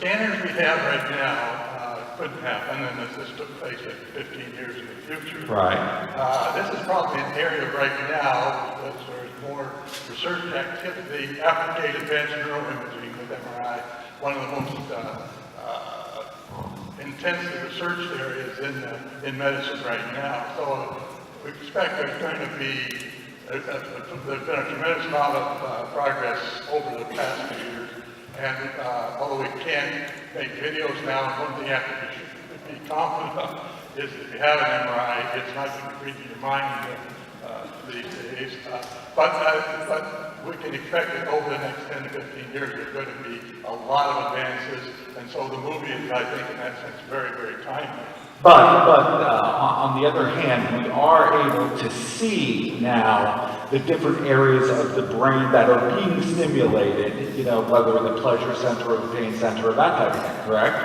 scanners we have right now couldn't happen, and this took place at 15 years in the future. Right. This is probably an area right now because there's more research activity, applied advanced neuroimaging with MRI, one of the most intensive research areas in medicine right now. So we expect there's been a tremendous amount of progress over the past few years. And although we can't make videos now, one thing you have to be confident of is if you have an MRI, it's not going to read your mind these days. But we can expect that over the next 10 to 15 years, there's going to be a lot of advances. And so the movie is, I think, in that sense, very, very timely. But on the other hand, we are able to see now the different areas of the brain that are being stimulated, you know, whether the pleasure center or the pain center or that type of thing, correct?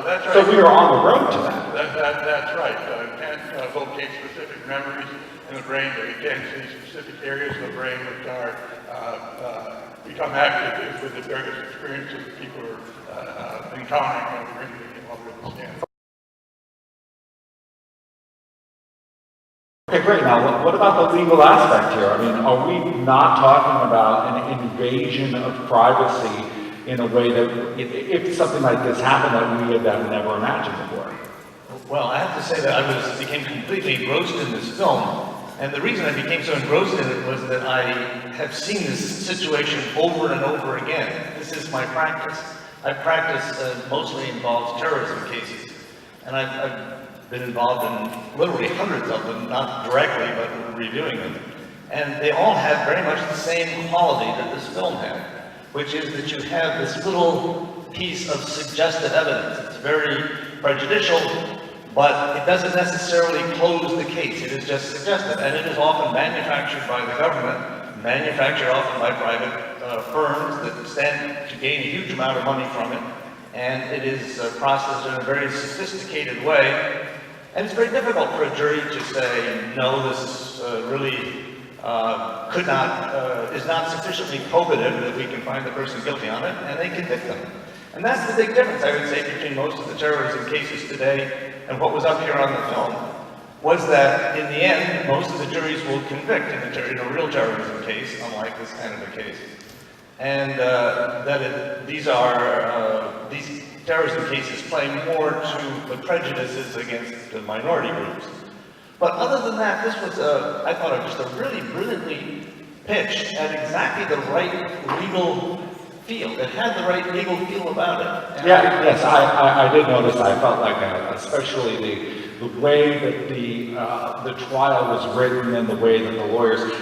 That's right. So we are on the road to that. That's right. We can't locate specific memories in the brain, but we can see specific areas of the brain which are become active with the various experiences that people are encountering when we're in the scan. Okay, great. Now, what about the legal aspect here? I mean, are we not talking about an invasion of privacy in a way that, if something like this happened, that we had never imagined before? Well, I have to say that I became completely engrossed in this film, and the reason I became so engrossed in it was that I have seen this situation over and over again. This is my practice. I practice mostly involves terrorism cases, and I've been involved in literally hundreds of them, not directly, but reviewing them. And they all have very much the same quality that this film had, which is that you have this little piece of suggestive evidence. It's very prejudicial, but it doesn't necessarily close the case. It is just suggestive, and it is often manufactured by the government, manufactured often by private firms that stand to gain a huge amount of money from it, and it is processed in a very sophisticated way. And it's very difficult for a jury to say, no, this really is not sufficiently probative that we can find the person guilty on it, and they convict them. And that's the big difference, I would say, between most of the terrorism cases today and what was up here on the film, was that in the end, most of the juries will convict in a real terrorism case, unlike this kind of a case. And these terrorism cases play more to the prejudices against the minority groups. But other than that, this was, I thought, just a really brilliantly pitched at exactly the right legal feel. It had the right legal feel about it. And Yes, I did notice. I felt like, especially the way that the trial was written and the way that the lawyers.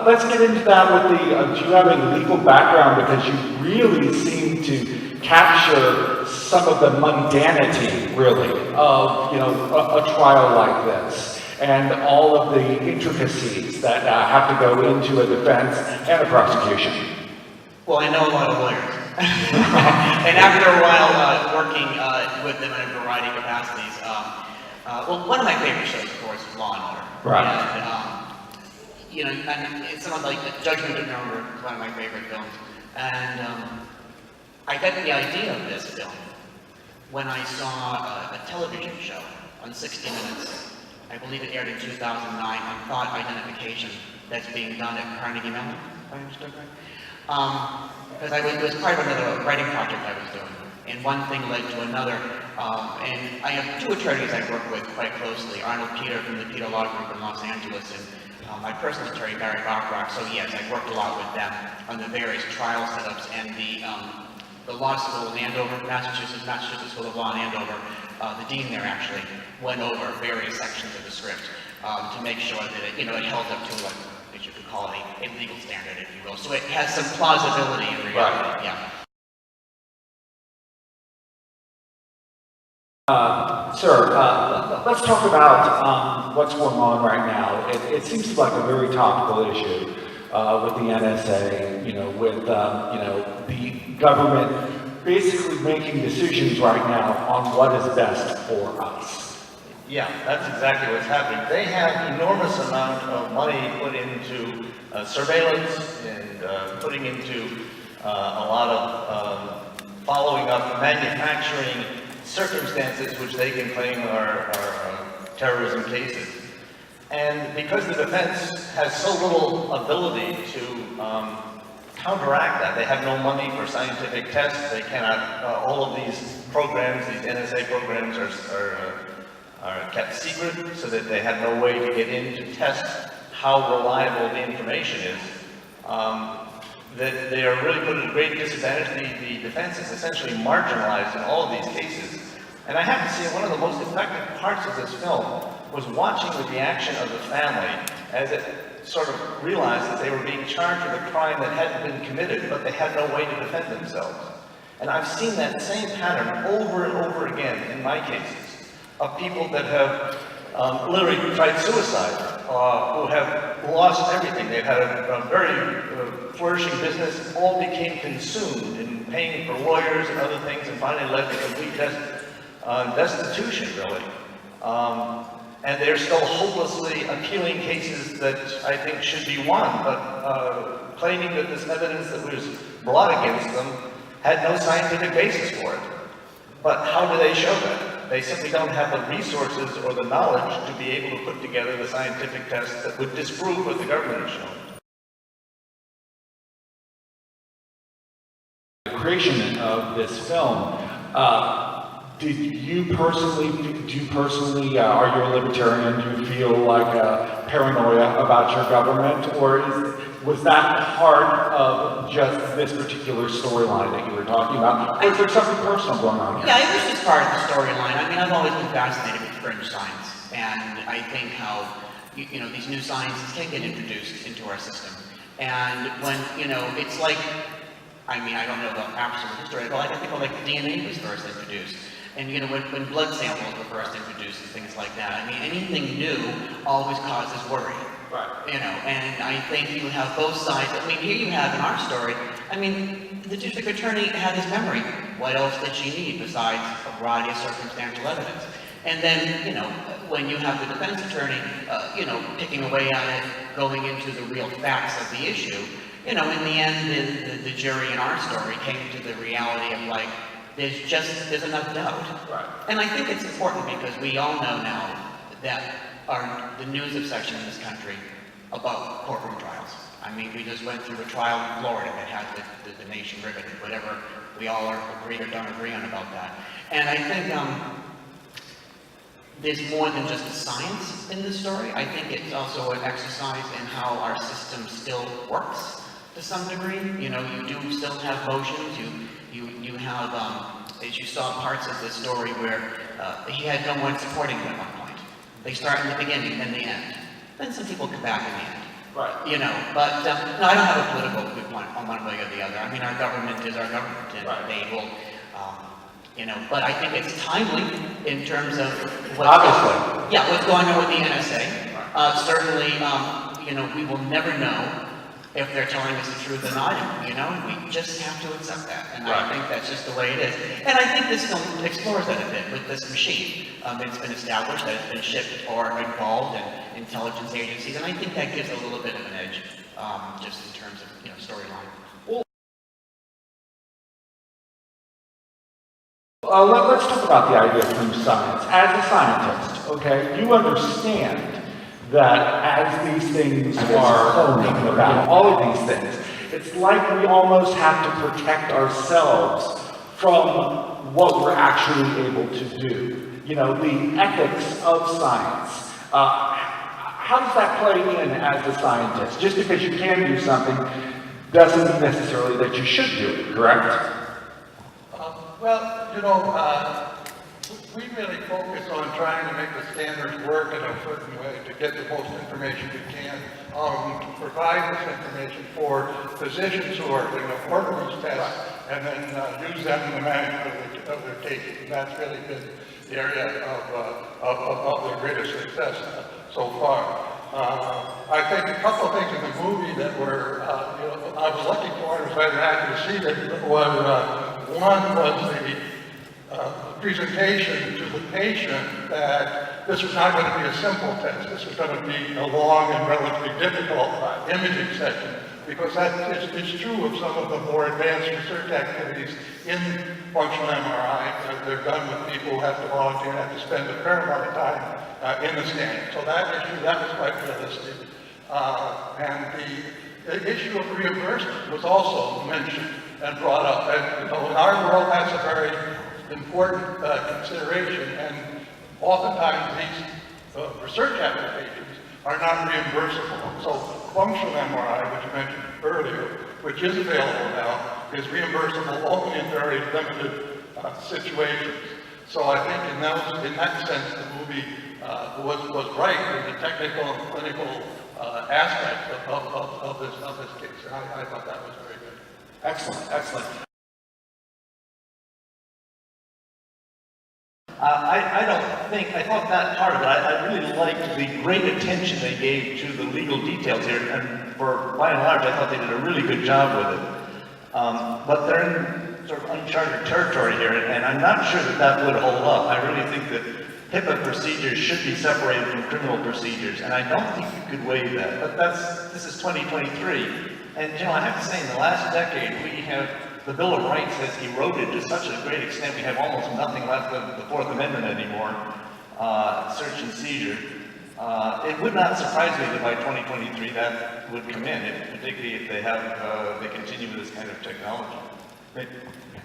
Let's get into that with do you have a legal background, because you really seem to capture some of the mundanity, really, of, you know, a trial like this, and all of the intricacies that have to go into a defense and a prosecution. Well, I know a lot of lawyers. And after a while working with them in a variety of capacities, well, one of my favorite shows, of course, is Law and Order. Right. And, you know, and it's something like Judgment of Nuremberg is one of my favorite films. And I got the idea of this film when I saw a television show on 60 Minutes. I believe it aired in 2009 on thought identification that's being done at Carnegie Mellon, if I understood right. Because it was part of another writing project I was doing, and one thing led to another. And I have two attorneys I work with quite closely, Arnold Peter from the Peter Law Group in Los Angeles, and my personal attorney, Barry Bachrach. So yes, I've worked a lot with them on the various trial setups, and the law school in Andover, Massachusetts School of Law in Andover, the dean there actually went over various sections of the script to make sure that it held up to what you could call a legal standard, if you will. So it has some plausibility in reality. Right. Yeah. Sir, let's talk about what's going on right now. It seems like a very topical issue with the NSA, with the government basically making decisions right now on what is best for us. Yeah, that's exactly what's happening. They have enormous amount of money put into surveillance and putting into a lot of following up manufacturing circumstances which they can claim are terrorism cases. And because the defense has so little ability to counteract that, they have no money for scientific tests, they cannot, all of these programs, these NSA programs are kept secret so that they have no way to get in to test how reliable the information is. That they are really put at a great disadvantage. The defense is essentially marginalized in all of these cases. And I have to say, one of the most effective parts of this film was watching the reaction of the family as it sort of realized that they were being charged with a crime that hadn't been committed, but they had no way to defend themselves. And I've seen that same pattern over and over again in my cases of people that have literally tried suicide, who have lost everything. They've had a very flourishing business, all became consumed in paying for lawyers and other things, and finally led to complete destitution, really. And they're still hopelessly appealing cases that I think should be won, but claiming that this evidence that was brought against them had no scientific basis for it. But how do they show that? They simply don't have the resources or the knowledge to be able to put together the scientific tests that would disprove what the government has shown. The creation of this film, do you personally, are you a libertarian? Do you feel like a paranoia about your government? Or was that part of just this particular storyline that you were talking about? Or is there something personal going on here? Yeah, it was just part of the storyline. I mean, I've always been fascinated with fringe science, and I think how, you know, these new sciences can get introduced into our system. And when, you know, it's like, I mean, I don't know the absolute history, but I think like DNA was first introduced. And, you know, when blood samples were first introduced and things like that, I mean, anything new always causes worry. Right. You know, and I think you have both sides. I mean, here you have in our story, I mean, the district attorney had his memory. What else did she need besides a variety of circumstantial evidence? And then, you know, when you have the defense attorney, you know, picking away at it, going into the real facts of the issue, you know, in the end, the jury in our story came to the reality of like, there's enough doubt. Right. And I think it's important because we all know now that the news obsession in this country about courtroom trials. I mean, we just went through a trial in Florida that had the nation riveted, whatever we all agree or don't agree on about that. And I think there's more than just a science in this story. I think it's also an exercise in how our system still works to some degree. You know, you do still have motions. You have, as you saw parts of this story where he had no one supporting him at one point. They start in the beginning and the end. Then some people come back in the end. Right. You know, but no, I don't have a political viewpoint on one way or the other. I mean, our government is our government, and they will, you know, but I think it's timely in terms of what's going on with the NSA. Certainly, you know, we will never know if they're telling us the truth or not, you know, we just have to accept that. And I think that's just the way it is. And I think this film explores that a bit with this machine. It's been established that it's been shipped or involved in intelligence agencies, and I think that gives a little bit of an edge, just in terms of, you know, storyline. Let's talk about the idea of fringe science. As a scientist, okay, you understand that as these things are coming about, all of these things, it's like we almost have to protect ourselves from what we're actually able to do. You know, the ethics of science. How does that play in as a scientist? Just because you can do something doesn't mean necessarily that you should do it, correct? Well, you know, we really focus on trying to make the standards work in a certain way to get the most information we can, to provide this information for physicians who are going to order these tests and then use them in the management of their cases. And that's really been the area of the greatest success so far. I think a couple of things in the movie that were, you know, I was looking for and was very happy to see that one was the presentation to the patient that this was not going to be a simple test. This was going to be a long and relatively difficult imaging session, because that is true of some of the more advanced research activities in functional MRI. They're done with people who have to volunteer and have to spend a fair amount of time in the scanning. So that issue, that was quite realistic. And the issue of reimbursement was also mentioned and brought up. And, you know, in our world, that's a very important consideration. And oftentimes these research applications are not reimbursable. So functional MRI, which you mentioned earlier, which is available now, is reimbursable only in very limited situations. So I think in that sense, the movie was right in the technical and clinical aspect of this case. And I thought that was very good. Excellent, excellent. I thought that part of it, I really liked the great attention they gave to the legal details here, and by and large, I thought they did a really good job with it. But they're in sort of uncharted territory here, and I'm not sure that would hold up. I really think that HIPAA procedures should be separated from criminal procedures, and I don't think you could waive that. But this is 2023, and you know, I have to say, in the last decade, the Bill of Rights has eroded to such a great extent, we have almost nothing left of the Fourth Amendment anymore, search and seizure. It would not surprise me that by 2023 that would come in, particularly if they continue with this kind of technology. Right.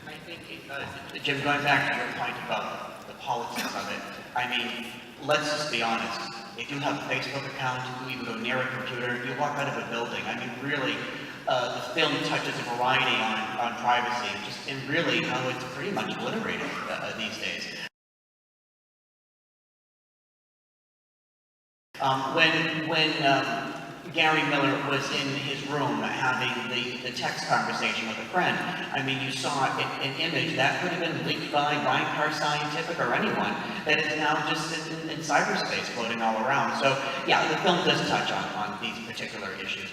I think, Jim, going back to your point about the politics of it, I mean, let's just be honest. If you have a Facebook account, you even go near a computer, you walk out of a building. I mean, really, the film touches a variety on privacy, and really how it's pretty much obliterated these days. When Gary Miller was in his room having the text conversation with a friend, I mean, you saw an image that could have been leaked by Ryan Carr Scientific or anyone that is now just in cyberspace floating all around. So, yeah, the film does touch on these particular issues.